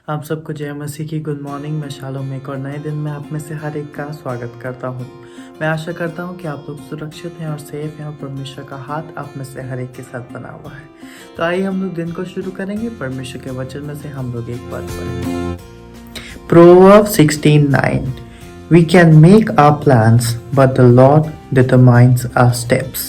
आप सबको जय मसीह की गुड मॉर्निंग। मैं शालोम एक और नए दिन में आप में से हर एक का स्वागत करता हूँ। मैं आशा करता हूँ कि आप लोग सुरक्षित हैं और सेफ हैं और परमेश्वर का हाथ आप में से हर एक के साथ बना हुआ है। तो आइए हम लोग दिन को शुरू करेंगे। परमेश्वर के वचन में से हम लोग एक बात पढ़ेंगे। Proverbs 16:9 We can make our plans, but the Lord determines our steps.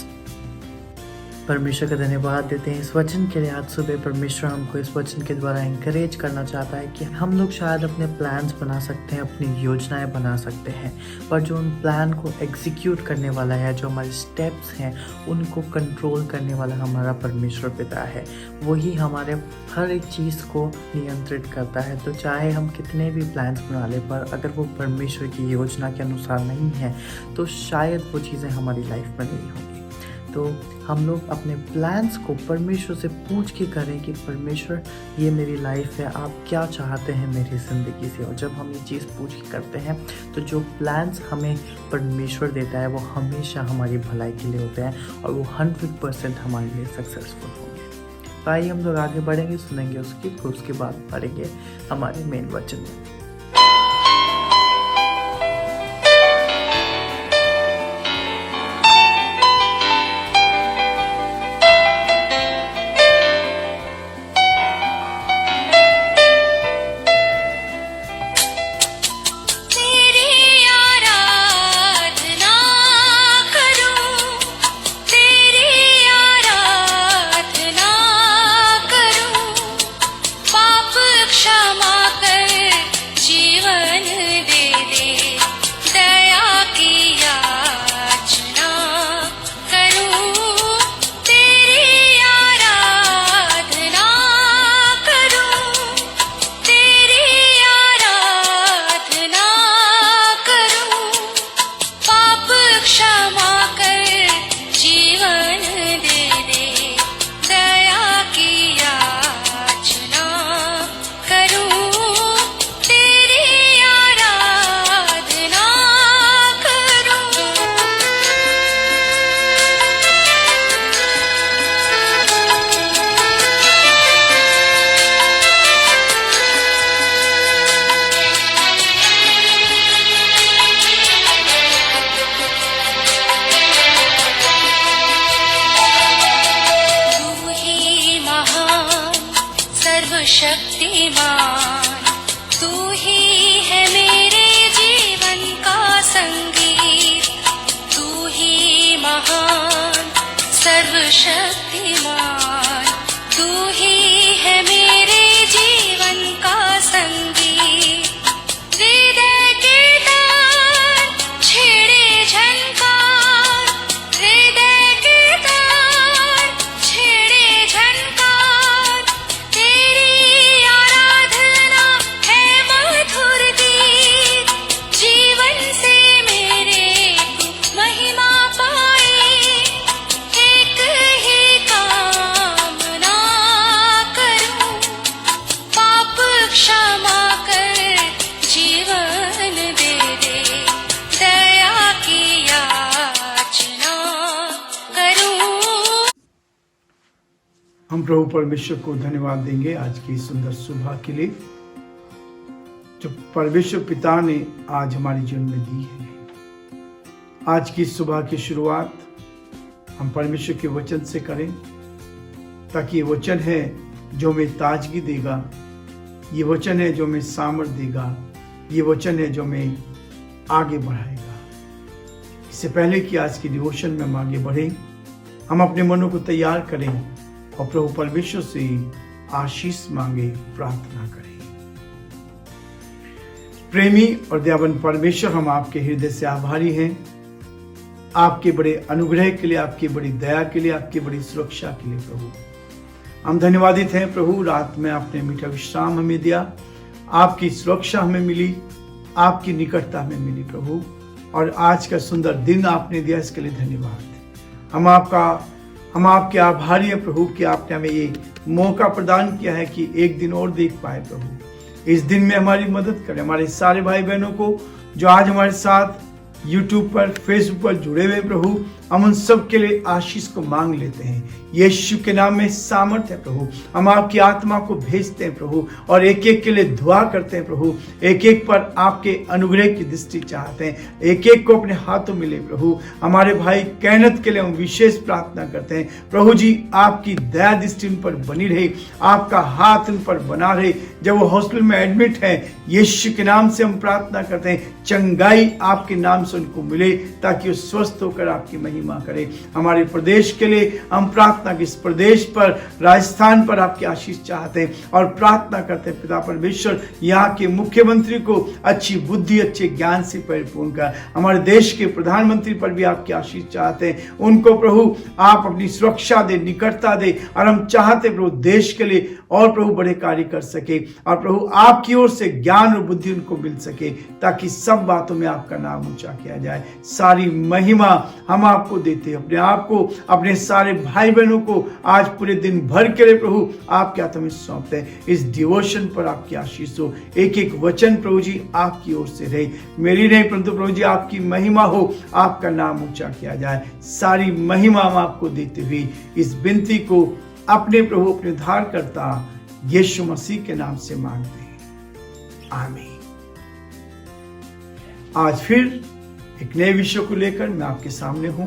परमेश्वर का धन्यवाद देते हैं इस वचन के लिए। आज सुबह परमेश्वर हमको इस वचन के द्वारा इंकरेज करना चाहता है कि हम लोग शायद अपने प्लान्स बना सकते हैं, अपनी योजनाएं बना सकते हैं, पर जो उन प्लान को एग्जीक्यूट करने वाला है, जो हमारे स्टेप्स हैं उनको कंट्रोल करने वाला हमारा परमेश्वर पिता है। वही हमारे हर एक चीज़ को नियंत्रित करता है। तो चाहे हम कितने भी प्लान्स बना लें, पर अगर वो परमेश्वर की योजना के अनुसार नहीं है तो शायद वो चीज़ें हमारी लाइफ में नहीं होंगी। तो हम लोग अपने प्लान्स को परमेश्वर से पूछ के करें कि परमेश्वर ये मेरी लाइफ है, आप क्या चाहते हैं मेरी ज़िंदगी से। और जब हम ये चीज़ पूछ के करते हैं तो जो प्लान्स हमें परमेश्वर देता है वो हमेशा हमारी भलाई के लिए होते हैं और वो 100% हमारे लिए सक्सेसफुल होंगे। तो आइए हम लोग आगे बढ़ेंगे, सुनेंगे उसके बाद पढ़ेंगे हमारे मेन वचन में। शक्तिमान तू ही है मेरे जीवन का संगीत, तू ही महान सर्वशक्तिमान, तू ही है मेरे जीवन का संगीत। हृदय के तार छेड़े झनकार, हृदय के तार छेड़े झनकार, तेरी आराधना है मधुर गीत। जीवन से मेरे तू महिमा पाए, एक ही कामना करूं, पाप क्षमा कर जीवन दे दे, दया की याचना करूं। हम प्रभु परमेश्वर को धन्यवाद देंगे आज की सुंदर सुबह के लिए जो परमेश्वर पिता ने आज हमारे जीवन में दी है। आज की सुबह की शुरुआत हम परमेश्वर के वचन से करें, ताकि ये वचन है जो हमें ताजगी देगा, ये वचन है जो हमें सामर्थ्य देगा, ये वचन है जो हमें आगे बढ़ाएगा। इससे पहले कि आज की डिवोशन में हम आगे बढ़ें, हम अपने मनों को तैयार करें और प्रभु परमेश्वर से आशीष मांगे, प्रार्थना करें। प्रेमी और दयावान परमेश्वर, हम आपके हृदय से आभारी हैं, आपके बड़े अनुग्रह के लिए, आपकी बड़ी दया के लिए, आपकी बड़ी सुरक्षा के लिए। प्रभु हम धन्यवादित हैं प्रभु, रात में आपने मीठा विश्राम हमें दिया, आपकी सुरक्षा हमें मिली, आपकी निकटता हमें मिली प्रभु, और आज का सुंदर दिन आपने दिया, इसके लिए धन्यवाद। हम आपके आभारी हैं प्रभु कि आपने हमें ये मौका प्रदान किया है कि एक दिन और देख पाए। प्रभु इस दिन में हमारी मदद करें, हमारे सारे भाई बहनों को जो आज हमारे साथ YouTube पर, Facebook पर जुड़े हुए प्रभु, हम उन सब के लिए आशीष को मांग लेते हैं। यीशु के नाम में सामर्थ्य है प्रभु। हम आपकी आत्मा को भेजते हैं प्रभु, और एक एक के लिए दुआ करते हैं प्रभु। एक एक पर आपके अनुग्रह की दृष्टि चाहते हैं, एक एक को अपने हाथों में ले प्रभु। हमारे भाई कैनत के लिए हम विशेष प्रार्थना करते हैं प्रभु जी, आपकी दया दृष्टि उन पर बनी रहे, आपका हाथ उन पर बना रहे। जब वो हॉस्पिटल में एडमिट है, यीशु के नाम से हम प्रार्थना करते हैं, चंगाई आपके नाम से उनको मिले, ताकि वो स्वस्थ होकर आपकी महिमा करे। हमारे प्रदेश के लिए हम प्रार्थना की, इस प्रदेश पर, राजस्थान पर आपकी आशीष चाहते हैं, और प्रार्थना करते हैं पिता परमेश्वर, यहाँ के मुख्यमंत्री को अच्छी बुद्धि, अच्छे ज्ञान से परिपूर्ण कर। हमारे देश के प्रधानमंत्री पर भी आपकी आशीष चाहते हैं, उनको प्रभु आप अपनी सुरक्षा दे, निकटता दे, और हम चाहते प्रभु देश के लिए और प्रभु बड़े कार्य कर सके, और प्रभु आपकी ओर से ज्ञान और बुद्धि उनको मिल सके, ताकि सब बातों में आपका नाम ऊंचा किया जाए। सारी महिमा हम आपको देते हैं, अपने आप को, अपने सारे भाई बहनों को आज पूरे दिन भर के लिए प्रभु आपके हाथों में सौंपते हैं। इस डिवोशन पर आपकी आशीष हो, एक एक वचन प्रभु जी आपकी ओर से रहे, मेरी नहीं परंतु प्रभु जी आपकी महिमा हो, आपका नाम ऊंचा किया जाए। सारी महिमा हम आपको देते हुए इस विनती को अपने प्रभु, अपने उद्धारकर्ता यीशु मसीह के नाम से मांगते हैं, आमीन। आज फिर एक नए विषय को लेकर मैं आपके सामने हूं।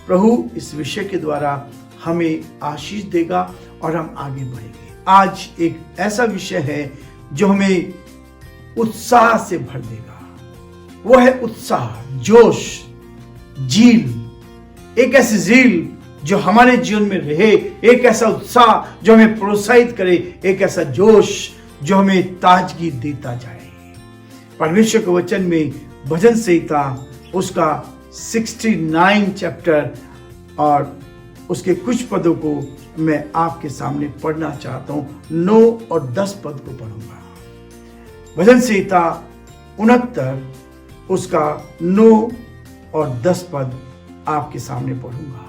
प्रभु इस विषय के द्वारा हमें आशीष देगा और हम आगे बढ़ेंगे। आज एक ऐसा विषय है जो हमें उत्साह से भर देगा। वो है उत्साह, जोश, जील। एक ऐसी जील जो हमारे जीवन में रहे, एक ऐसा उत्साह जो हमें प्रोत्साहित करे, एक ऐसा जोश जो हमें ताजगी देता जाए। परमेश्वर के वचन में भजन संहिता उसका 69 चैप्टर और उसके कुछ पदों को मैं आपके सामने पढ़ना चाहता हूं। 9 और 10 पद को पढ़ूंगा। भजन संहिता 69 उसका 9 और 10 पद आपके सामने पढ़ूंगा।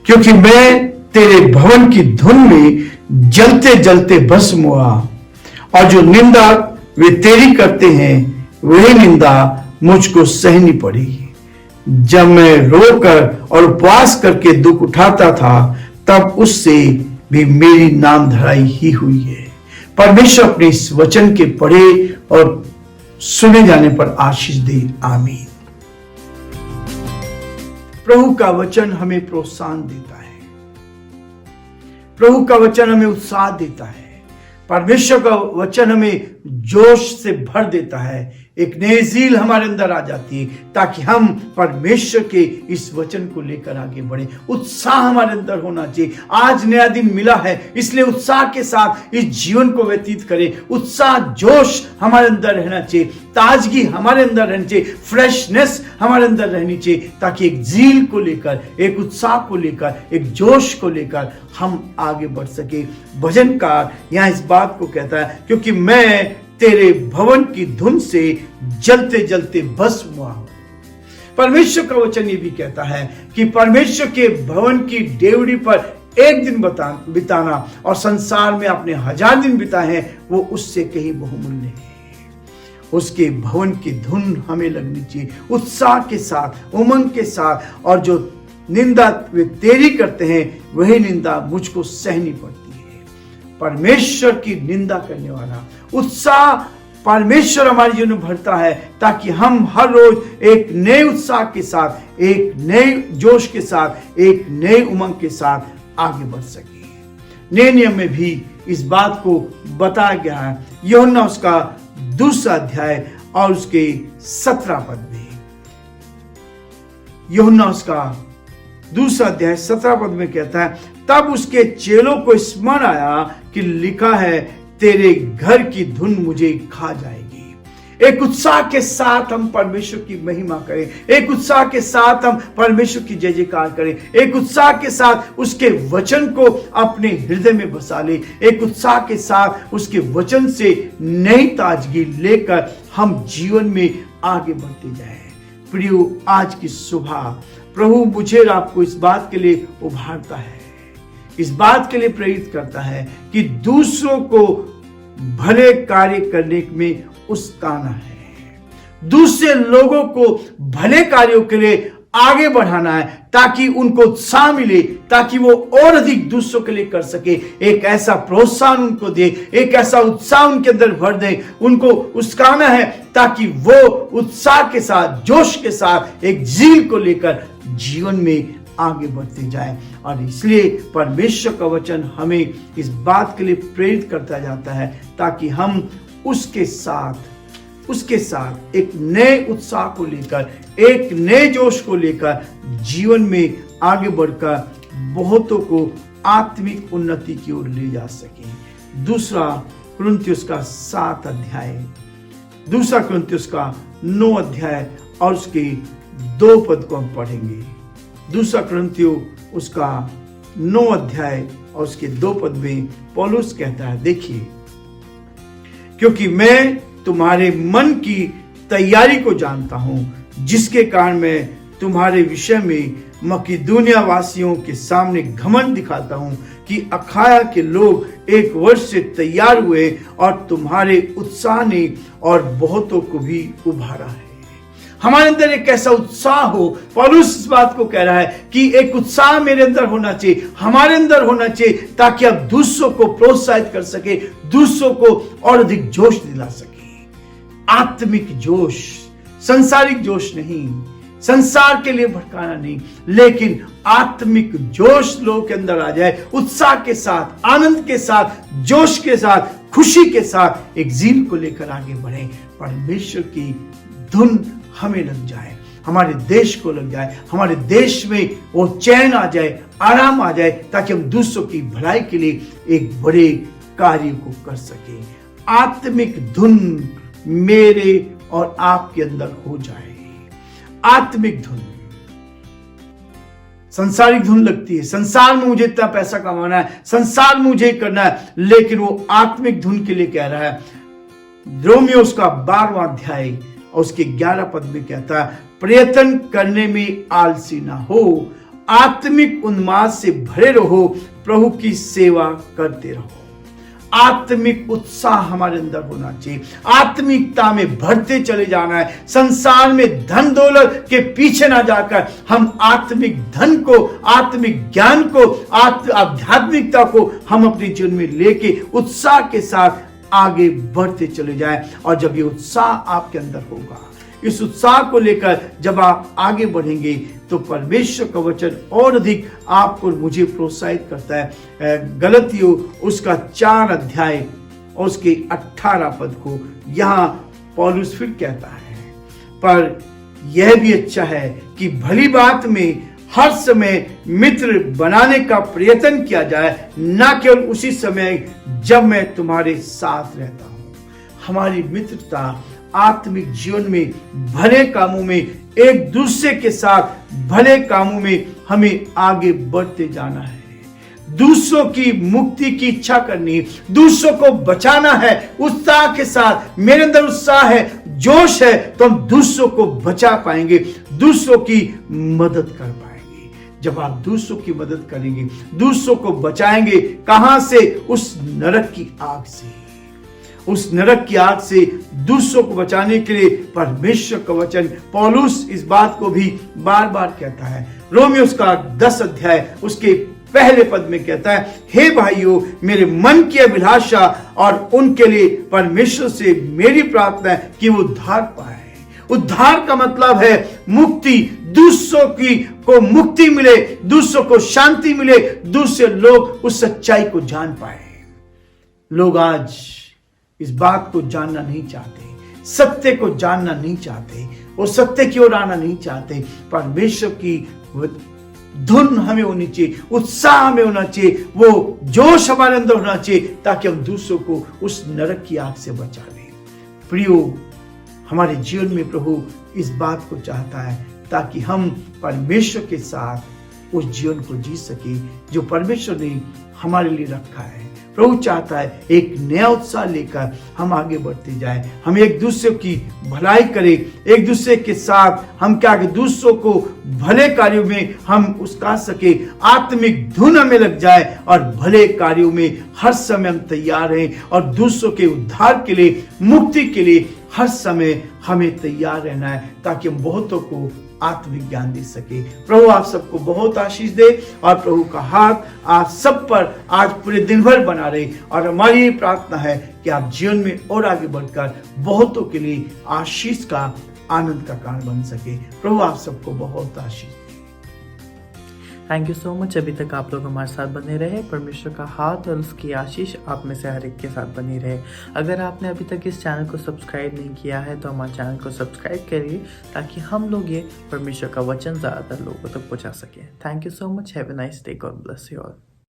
क्योंकि मैं तेरे भवन की धुन में जलते जलते भस्म हुआ, और जो निंदा वे तेरी करते हैं वही निंदा मुझको सहनी पड़ी। जब मैं रोकर और उपवास करके दुख उठाता था, तब उससे भी मेरी नाम धराई ही हुई है। परमेश्वर अपने इस वचन के पढ़े और सुने जाने पर आशीष दे, आमीन। प्रभु का वचन हमें प्रोत्साहन देता है, प्रभु का वचन हमें उत्साह देता है, परमेश्वर का वचन हमें जोश से भर देता है। एक नई जील हमारे अंदर आ जाती है, ताकि हम परमेश्वर के इस वचन को लेकर आगे बढ़े। उत्साह हमारे अंदर होना चाहिए। आज नया दिन मिला है, इसलिए उत्साह के साथ इस जीवन को व्यतीत करें। उत्साह, जोश हमारे अंदर रहना चाहिए, ताजगी हमारे अंदर रहनी चाहिए, फ्रेशनेस हमारे अंदर रहनी चाहिए, ताकि एक जील को लेकर, एक उत्साह को लेकर, एक जोश को लेकर हम आगे बढ़ सके। भजनकार यहाँ इस बात को कहता है, क्योंकि मैं तेरे भवन की धुन से जलते जलते भस्म हुआ हूं। परमेश्वर का वचन ये भी कहता है कि परमेश्वर के भवन की डेवड़ी पर एक दिन बिताना और संसार में अपने 1000 दिन बिताए हैं, वो उससे कहीं बहुमूल्य है। उसके भवन की धुन हमें लगनी चाहिए, उत्साह के साथ, उमंग के साथ, और जो निंदा वे तेरी करते हैं वही निंदा मुझको सहनी पड़ती है। परमेश्वर की निंदा करने वाला उत्साह परमेश्वर हमारे जीवन में भरता है, ताकि हम हर रोज एक नए उत्साह के साथ, एक नए जोश के साथ, एक नए उमंग के साथ आगे बढ़ सके। नए नियम में भी इस बात को बताया गया है। यूहन्ना उसका 2 अध्याय और उसके 17 पद में, यूहन्ना उसका 2 अध्याय 17 पद में कहता है, तब उसके चेलों को स्मरण आया कि लिखा है, तेरे घर की धुन मुझे खा जाएगी। एक उत्साह के साथ हम परमेश्वर की महिमा करें, एक उत्साह के साथ हम परमेश्वर की जय जयकार करें, एक उत्साह के साथ उसके वचन को अपने हृदय में बसा ले, एक उत्साह के साथ उसके वचन से नई ताजगी लेकर हम जीवन में आगे बढ़ते जाएं। प्रियो, आज की सुबह प्रभु मुझे और आपको इस बात के लिए उभारता है, इस बात के लिए प्रेरित करता है कि दूसरों को भले कार्य करने में उस्काना है। दूसरे लोगों को भले कार्यों के लिए आगे बढ़ाना है, ताकि उनको उत्साह मिले, ताकि वो और अधिक दूसरों के लिए कर सके। एक ऐसा प्रोत्साहन उनको दे, एक ऐसा उत्साह उनके अंदर भर दे, उनको उस्काना है ताकि वो उत्साह के साथ, जोश के साथ एक जील को लेकर जीवन में आगे बढ़ते जाए। और इसलिए परमेश्वर का वचन हमें इस बात के लिए प्रेरित करता जाता है, ताकि हम उसके साथ एक नए उत्साह को लेकर, एक नए जोश को लेकर जीवन में आगे बढ़कर बहुतों को आत्मिक उन्नति की ओर ले जा सके। दूसरा कुरिन्थियों का 7 अध्याय, दूसरा कुरिन्थियों का 9 अध्याय और उसके 2 पद को हम पढ़ेंगे। दूसरा कुरिन्थियों उसका 9 अध्याय और उसके 2 पद में पौलुस कहता है, देखिए, क्योंकि मैं तुम्हारे मन की तैयारी को जानता हूं, जिसके कारण मैं तुम्हारे विषय में मकिदुनिया वासियों के सामने घमंड दिखाता हूं कि अखाया के लोग 1 वर्ष से तैयार हुए और तुम्हारे उत्साह ने और बहुतों को भी उभारा है। हमारे अंदर एक ऐसा उत्साह हो, पौलुस इस बात को कह रहा है कि एक उत्साह मेरे अंदर होना चाहिए, हमारे अंदर होना चाहिए, ताकि आप दूसरों को प्रोत्साहित कर सके, दूसरों को और अधिक जोश दिला सके। आत्मिक जोश, संसारिक जोश नहीं, संसार के लिए भटकाना नहीं, लेकिन आत्मिक जोश लोगों के अंदर आ जाए, उत्साह के साथ, आनंद के साथ, जोश के साथ, खुशी के साथ एक जील को लेकर आगे बढ़े। परमेश्वर की धुन हमें लग जाए, हमारे देश को लग जाए, हमारे देश में वो चैन आ जाए, आराम आ जाए, ताकि हम दूसरों की भलाई के लिए एक बड़े कार्य को कर सके। आत्मिक धुन मेरे और आपके अंदर हो जाए। आत्मिक धुन, संसारिक धुन लगती है, संसार में मुझे इतना पैसा कमाना है, संसार में मुझे करना है, लेकिन वो आत्मिक धुन के लिए कह रहा है। रोमियो उसका 12वां अध्याय और उसके 11 पद में कहता है, प्रयत्न करने में आलसी ना हो, आत्मिक उन्माद से भरे रहो, प्रभु की सेवा करते रहो। आत्मिक उत्साह हमारे अंदर होना चाहिए, आत्मिकता में बढ़ते चले जाना है। संसार में धन दौलत के पीछे ना जाकर हम आत्मिक धन को, आत्मिक ज्ञान को, आध्यात्मिकता को हम अपने जीवन में लेके उत्साह के साथ आगे बढ़ते चले जाएं। और जब ये उत्साह आपके अंदर होगा, इस उत्साह को लेकर जब आप आगे बढ़ेंगे, तो परमेश्वर का वचन और अधिक आपको, मुझे प्रोत्साहित करता है। गलतियों उसका 4 अध्याय और उसके 18 पद को यहाँ पौलुस फिर कहता है, पर यह भी अच्छा है कि भली बात में हर समय मित्र बनाने का प्रयत्न किया जाए, न केवल उसी समय जब मैं तुम्हारे साथ रहता हूं। हमारी मित्रता आत्मिक जीवन में, भले कामों में, एक दूसरे के साथ भले कामों में हमें आगे बढ़ते जाना है। दूसरों की मुक्ति की इच्छा करनी है, दूसरों को बचाना है उत्साह के साथ। मेरे अंदर उत्साह है, जोश है, तो हम दूसरों को बचा पाएंगे, दूसरों की मदद कर पाएंगे। जब आप दूसरों की मदद करेंगे, दूसरों को बचाएंगे, कहां से? उस नरक की आग से। उस नरक की आग से दूसरों को बचाने के लिए परमेश्वर का वचन, पौलुस इस बात को भी बार बार कहता है। रोमियो का 10 अध्याय उसके पहले पद में कहता है, हे भाइयों, मेरे मन की अभिलाषा और उनके लिए परमेश्वर से मेरी प्रार्थना है कि वो उद्धार पाए। उद्धार का मतलब है मुक्ति, दूसरों की को मुक्ति मिले, दूसरों को शांति मिले, दूसरे लोग उस सच्चाई को जान पाए। लोग आज इस बात को जानना नहीं चाहते, सत्य को जानना नहीं चाहते, वो सत्य की ओर आना नहीं चाहते। परमेश्वर की धुन हमें होनी चाहिए, उत्साह हमें होना चाहिए, वो जोश हमारे अंदर होना चाहिए, ताकि हम दूसरों को उस नरक की आग से बचा लें। प्रियो, हमारे जीवन में प्रभु इस बात को चाहता है, ताकि हम परमेश्वर के साथ उस जीवन को जी सके जो परमेश्वर ने हमारे लिए रखा है। प्रभु चाहता है एक नया उत्साह लेकर हम आगे बढ़ते जाएं, हम एक दूसरे की भलाई करें, एक दूसरे के साथ हम क्या कि दूसरों को भले कार्यों में हम उसका सके, आत्मिक धुन हमें लग जाए और भले कार्यों में हर समय हम तैयार रहें और दूसरों के उद्धार के लिए, मुक्ति के लिए हर समय हमें तैयार रहना है ताकि हम बहुतों को आत्मिक ज्ञान दे सके। प्रभु आप सबको बहुत आशीष दे और प्रभु का हाथ आप सब पर आज पूरे दिन भर बना रहे। और हमारी ये प्रार्थना है कि आप जीवन में और आगे बढ़कर बहुतों के लिए आशीष का, आनंद का कारण बन सके। प्रभु आप सबको बहुत आशीष। Thank you so much. अभी तक आप लोग हमारे साथ बने रहे। परमेश्वर का हाथ और उसकी आशीष आप में से हर एक के साथ बनी रहे। अगर आपने अभी तक इस चैनल को सब्सक्राइब नहीं किया है तो हमारे चैनल को सब्सक्राइब करिए ताकि हम लोग ये परमेश्वर का वचन ज़्यादातर लोगों तक पहुंचा सकें। Thank you so much. Have a nice day. God bless you all.